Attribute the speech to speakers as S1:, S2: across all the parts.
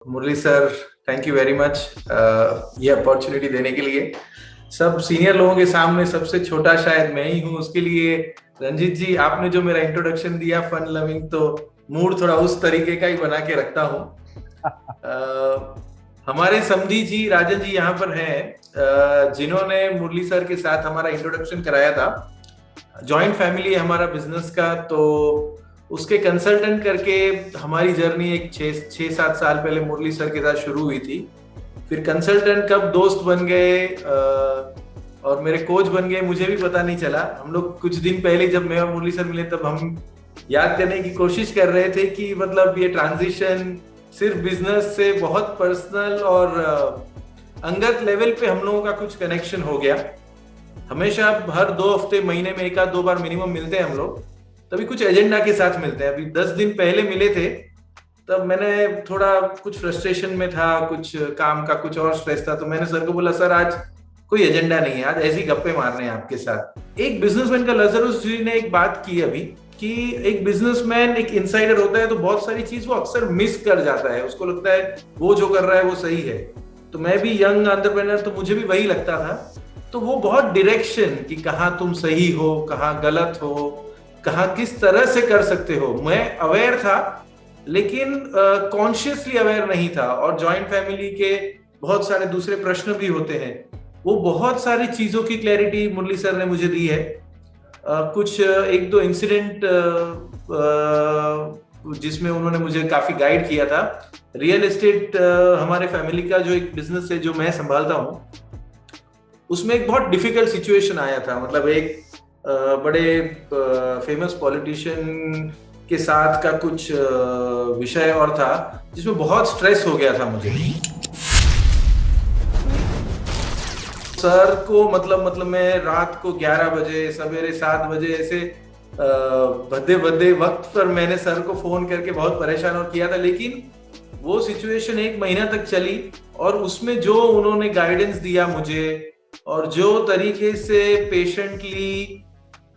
S1: Murali sir, thank you very much ये opportunity देने के लिए। सब सीनियर लोगों के सामने सबसे छोटा शायद मैं ही हूँ, उसके लिए रंजीत जी आपने जो मेरा इंट्रोडक्शन दिया फन लविंग, तो मूड थोड़ा उस तरीके का ही बना के रखता हूँ। हमारे समधी जी राजन जी यहाँ पर हैं, जिन्होंने मुरली सर के साथ हमारा इंट्रोडक्शन कराया था। जॉइंट फैमिली है हमारा बिजनेस का, तो उसके कंसल्टेंट करके हमारी जर्नी एक 6-7 साल पहले मुरली सर के साथ शुरू हुई थी। फिर कंसल्टेंट कब दोस्त बन गए और मेरे कोच बन गए मुझे भी पता नहीं चला। हम लोग कुछ दिन पहले जब मैं और मुरली सर मिले तब हम याद करने की कोशिश कर रहे थे कि मतलब ये ट्रांजिशन सिर्फ बिजनेस से बहुत पर्सनल और अंगत लेवल पे हम लोगों का कुछ कनेक्शन हो गया। हमेशा हर 2 हफ्ते महीने में 1 आध 2 बार मिनिमम मिलते हैं हम लोग, तभी कुछ एजेंडा के साथ मिलते हैं। अभी 10 दिन पहले मिले थे, तब मैंने थोड़ा कुछ फ्रस्ट्रेशन में था, कुछ काम का कुछ और स्ट्रेस था, तो मैंने सर को बोला सर आज कोई एजेंडा नहीं है, आज ऐसे ही गप्पे मारने हैं आपके साथ। एक बिजनेसमैन का लजरुस जी ने एक बात की अभी कि एक बिजनेसमैन एक इनसाइडर होता है तो बहुत सारी चीज वो अक्सर मिस कर जाता है, उसको लगता है वो जो कर रहा है वो सही है। तो मैं भी यंग एंटरप्रेन्योर, तो मुझे भी वही लगता था। तो वो बहुत डायरेक्शन कि कहाँ तुम सही हो, कहाँ गलत हो, कहाँ किस तरह से कर सकते हो, मैं अवेयर था लेकिन कॉन्शियसली अवेयर नहीं था। और जॉइंट फैमिली के बहुत सारे दूसरे प्रश्न भी होते हैं, वो बहुत सारी चीजों की क्लैरिटी मुरली सर ने मुझे दी है। कुछ एक दो इंसिडेंट जिसमें उन्होंने मुझे काफी गाइड किया था। रियल एस्टेट हमारे फैमिली का जो एक बिजनेस है जो मैं संभालता हूँ, उसमें एक बहुत डिफिकल्ट सिचुएशन आया था। मतलब एक बड़े फेमस पॉलिटिशियन के साथ का कुछ विषय और था जिसमें बहुत स्ट्रेस हो गया था मुझे। सर को मतलब मैं रात को 11 बजे सवेरे 7 बजे ऐसे भद्दे भद्दे वक्त पर मैंने सर को फोन करके बहुत परेशान और किया था। लेकिन वो सिचुएशन 1 महीना तक चली और उसमें जो उन्होंने गाइडेंस दिया मुझे और जो तरीके से पेशेंटली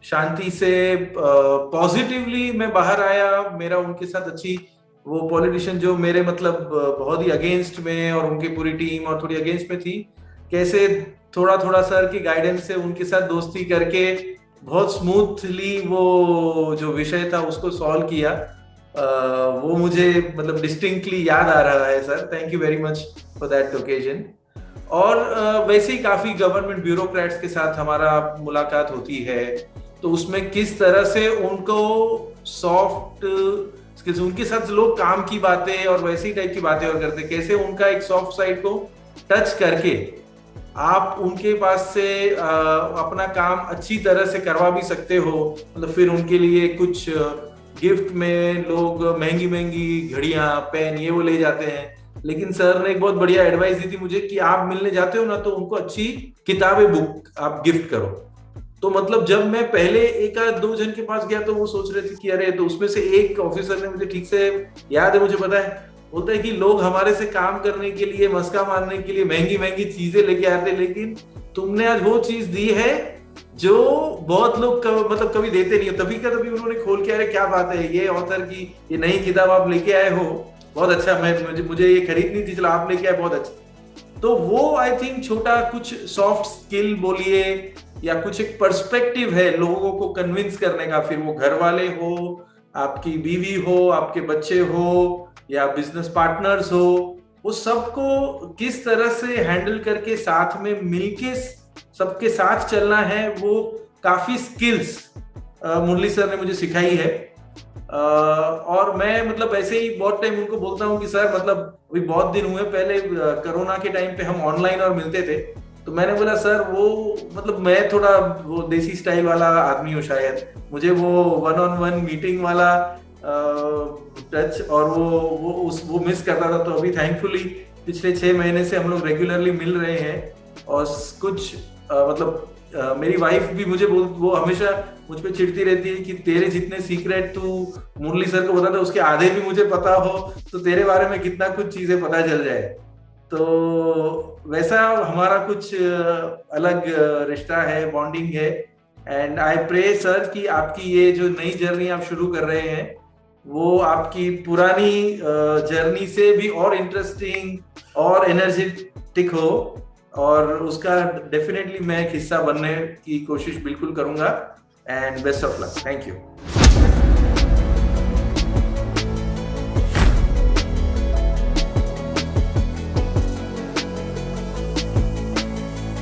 S1: शांति से पॉजिटिवली मैं बाहर आया, मेरा उनके साथ अच्छी, वो पॉलिटिशियन जो मेरे मतलब बहुत ही अगेंस्ट में और उनकी पूरी टीम और थोड़ी अगेंस्ट में थी, कैसे थोड़ा थोड़ा सर की गाइडेंस से उनके साथ दोस्ती करके बहुत स्मूथली वो जो विषय था उसको सॉल्व किया। वो मुझे मतलब डिस्टिंक्टली याद आ रहा है sir, thank you very much for that occasion. और वैसे ही काफी गवर्नमेंट ब्यूरोक्रेट्स के साथ हमारा मुलाकात होती है, तो उसमें किस तरह से उनको सॉफ्ट स्किल्स, उनके साथ लोग काम की बातें और वैसी टाइप की बातें और करते, कैसे उनका एक सॉफ्ट साइड को टच करके आप उनके पास से अपना काम अच्छी तरह से करवा भी सकते हो। मतलब फिर उनके लिए कुछ गिफ्ट में लोग महंगी महंगी घड़ियां पेन ये वो ले जाते हैं, लेकिन सर ने एक बहुत बढ़िया एडवाइस दी थी मुझे कि आप मिलने जाते हो ना तो उनको अच्छी किताबें बुक आप गिफ्ट करो। तो मतलब जब मैं पहले 1 आध 2 जन के पास गया तो वो सोच रहे थे कि अरे, तो उसमें से एक ऑफिसर ने, मुझे ठीक से याद है, मुझे पता है, बोलता है कि लोग हमारे से काम करने के लिए, मस्का मारने के लिए महंगी महंगी चीजें लेके आते, लेकिन तुमने आज वो चीज दी है जो बहुत लोग मतलब कभी देते नहीं हो। तभी का तभी उन्होंने खोल के, अरे क्या बात है, ये ऑथर की ये नई किताब आप लेके आए हो, बहुत अच्छा, मुझे ये खरीदनी थी, चलो आप लेके आए, बहुत अच्छा। तो वो आई थिंक छोटा कुछ सॉफ्ट स्किल बोलिए या कुछ एक पर्सपेक्टिव है लोगों को कन्विंस करने का, फिर वो घर वाले हो, आपकी बीवी हो, आपके बच्चे हो या बिजनेस पार्टनर्स हो, वो सबको किस तरह से हैंडल करके साथ में मिलके सबके साथ चलना है, वो काफी स्किल्स मुरली सर ने मुझे सिखाई है। और मैं मतलब ऐसे ही बहुत टाइम उनको बोलता हूँ कि सर मतलब अभी बहुत दिन हुए, पहले कोरोना के टाइम पे हम ऑनलाइन और मिलते थे, तो मैंने बोला सर वो मतलब मैं थोड़ा वो देसी स्टाइल वाला आदमी हूँ शायद, मुझे वो 1-on-1 मीटिंग वाला टच और वो मिस करता था। तो अभी थैंकफुली पिछले 6 महीने से हम लोग रेगुलरली मिल रहे हैं। और कुछ मतलब मेरी वाइफ भी मुझे वो हमेशा मुझ पे चिढ़ती रहती है कि तेरे जितने सीक्रेट तू मुरली सर को बताता उसके आधे भी मुझे पता हो, तो तेरे बारे में कितना कुछ चीजें पता चल जाए। तो वैसा हमारा कुछ अलग रिश्ता है, बॉन्डिंग है। एंड आई प्रे सर कि आपकी ये जो नई जर्नी आप शुरू कर रहे हैं वो आपकी पुरानी जर्नी से भी और इंटरेस्टिंग और एनर्जेटिक हो, और उसका डेफिनेटली मैं एक हिस्सा बनने की कोशिश बिल्कुल करूंगा। And best of luck. Thank you.